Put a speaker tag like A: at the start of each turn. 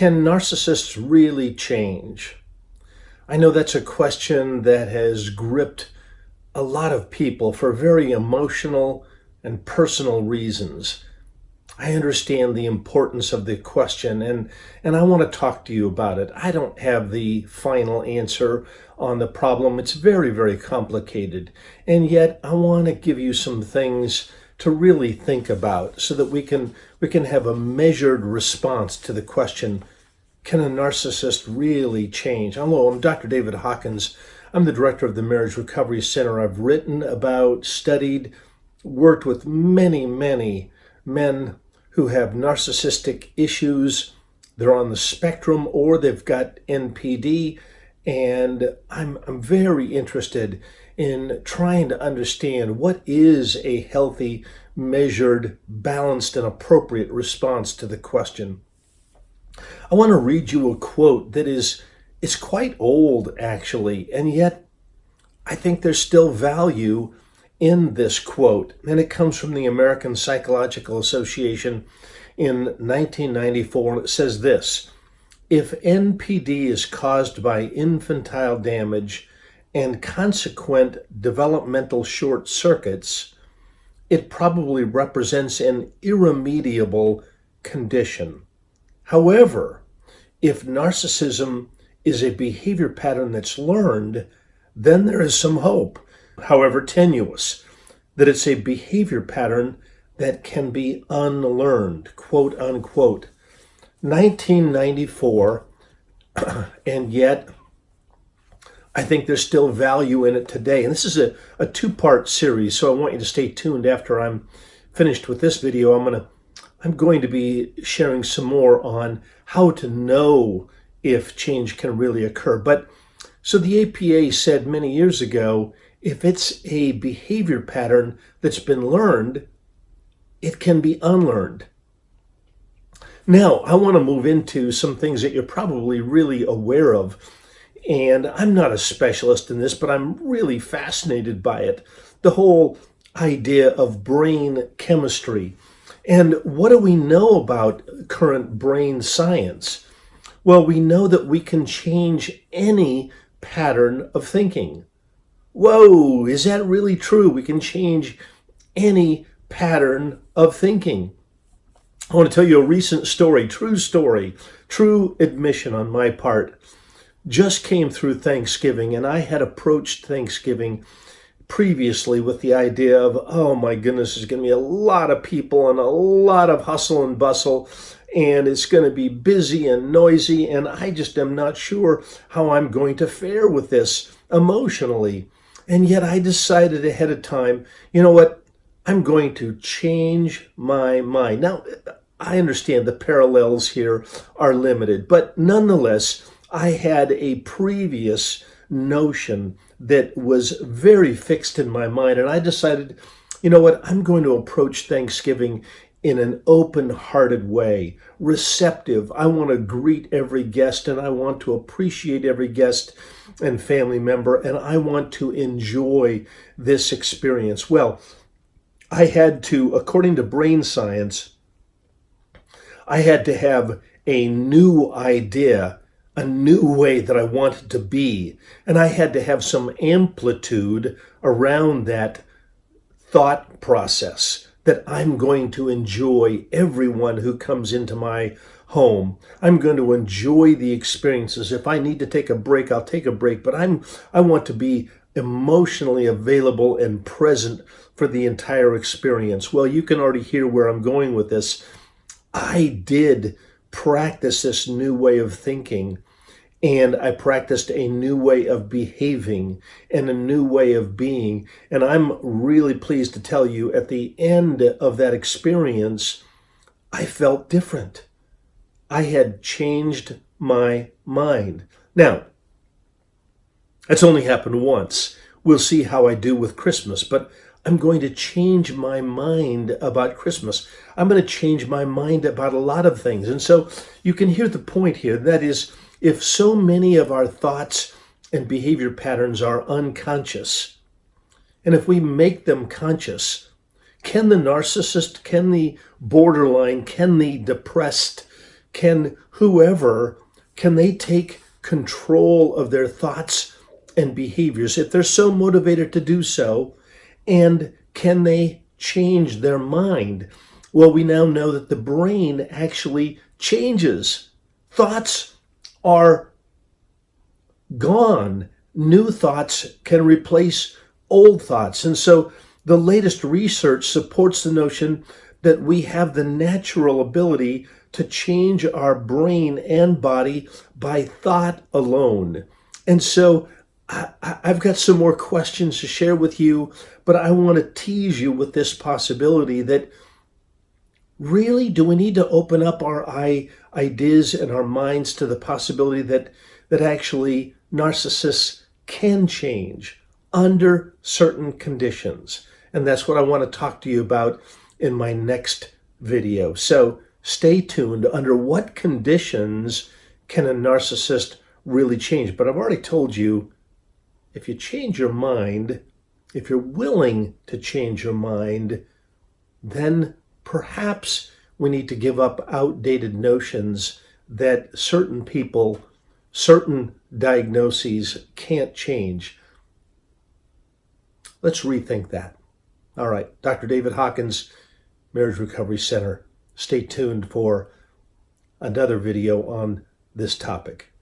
A: Can narcissists really change? I know that's a question that has gripped a lot of people for very emotional and personal reasons. I understand the importance of the question and I want to talk to you about it. I don't have the final answer on the problem. It's very, very complicated. And yet I want to give you some things to really think about so that we can have a measured response to the question, can a narcissist really change? Hello, I'm Dr. David Hawkins. I'm the director of the Marriage Recovery Center. I've written about, studied, worked with many, many men who have narcissistic issues. They're on the spectrum or they've got NPD. And I'm very interested in trying to understand what is a healthy, measured, balanced, and appropriate response to the question. I want to read you a quote that it's quite old, actually, and yet I think there's still value in this quote. And it comes from the American Psychological Association in 1994. And it says this: if NPD is caused by infantile damage and consequent developmental short circuits, it probably represents an irremediable condition. However, if narcissism is a behavior pattern that's learned, then there is some hope, however tenuous, that it's a behavior pattern that can be unlearned, quote unquote. 1994, and yet I think there's still value in it today. And this is a two-part series, so I want you to stay tuned. After I'm finished with this video, I'm going to be sharing some more on how to know if change can really occur. But so the APA said many years ago, if it's a behavior pattern that's been learned, it can be unlearned. Now, I want to move into some things that you're probably really aware of. And I'm not a specialist in this, but I'm really fascinated by it. The whole idea of brain chemistry. And what do we know about current brain science? Well, we know that we can change any pattern of thinking. Whoa, is that really true? We can change any pattern of thinking. I want to tell you a recent story, true admission on my part. Just came through Thanksgiving, and I had approached Thanksgiving previously with the idea of, oh my goodness, there's going to be a lot of people and a lot of hustle and bustle, and it's going to be busy and noisy, and I just am not sure how I'm going to fare with this emotionally. And yet I decided ahead of time, you know what, I'm going to change my mind. Now, I understand the parallels here are limited, but nonetheless, I had a previous notion that was very fixed in my mind, and I decided, you know what, I'm going to approach Thanksgiving in an open-hearted way, receptive. I want to greet every guest, and I want to appreciate every guest and family member, and I want to enjoy this experience. Well, I had to, according to brain science, I had to have a new idea, a new way that I wanted to be. And I had to have some amplitude around that thought process that I'm going to enjoy everyone who comes into my home. I'm going to enjoy the experiences. If I need to take a break, I'll take a break. But I want to be emotionally available and present for the entire experience. Well, you can already hear where I'm going with this. I did practice this new way of thinking, and I practiced a new way of behaving and a new way of being. And I'm really pleased to tell you, at the end of that experience, I felt different. I had changed my mind. Now, that's only happened once. We'll see how I do with Christmas, but I'm going to change my mind about Christmas. I'm going to change my mind about a lot of things. And so you can hear the point here. That is, if so many of our thoughts and behavior patterns are unconscious, and if we make them conscious, can the narcissist, can the borderline, can the depressed, can they take control of their thoughts and behaviors if they're so motivated to do so? And can they change their mind? Well, we now know that the brain actually changes. Thoughts are gone. New thoughts can replace old thoughts. And so the latest research supports the notion that we have the natural ability to change our brain and body by thought alone. And so I've got some more questions to share with you, but I want to tease you with this possibility that really, do we need to open up our ideas and our minds to the possibility that actually narcissists can change under certain conditions? And that's what I want to talk to you about in my next video. So stay tuned. Under what conditions can a narcissist really change? But I've already told you, if you change your mind, if you're willing to change your mind, then perhaps we need to give up outdated notions that certain people, certain diagnoses can't change. Let's rethink that. All right, Dr. David Hawkins, Marriage Recovery Center. Stay tuned for another video on this topic.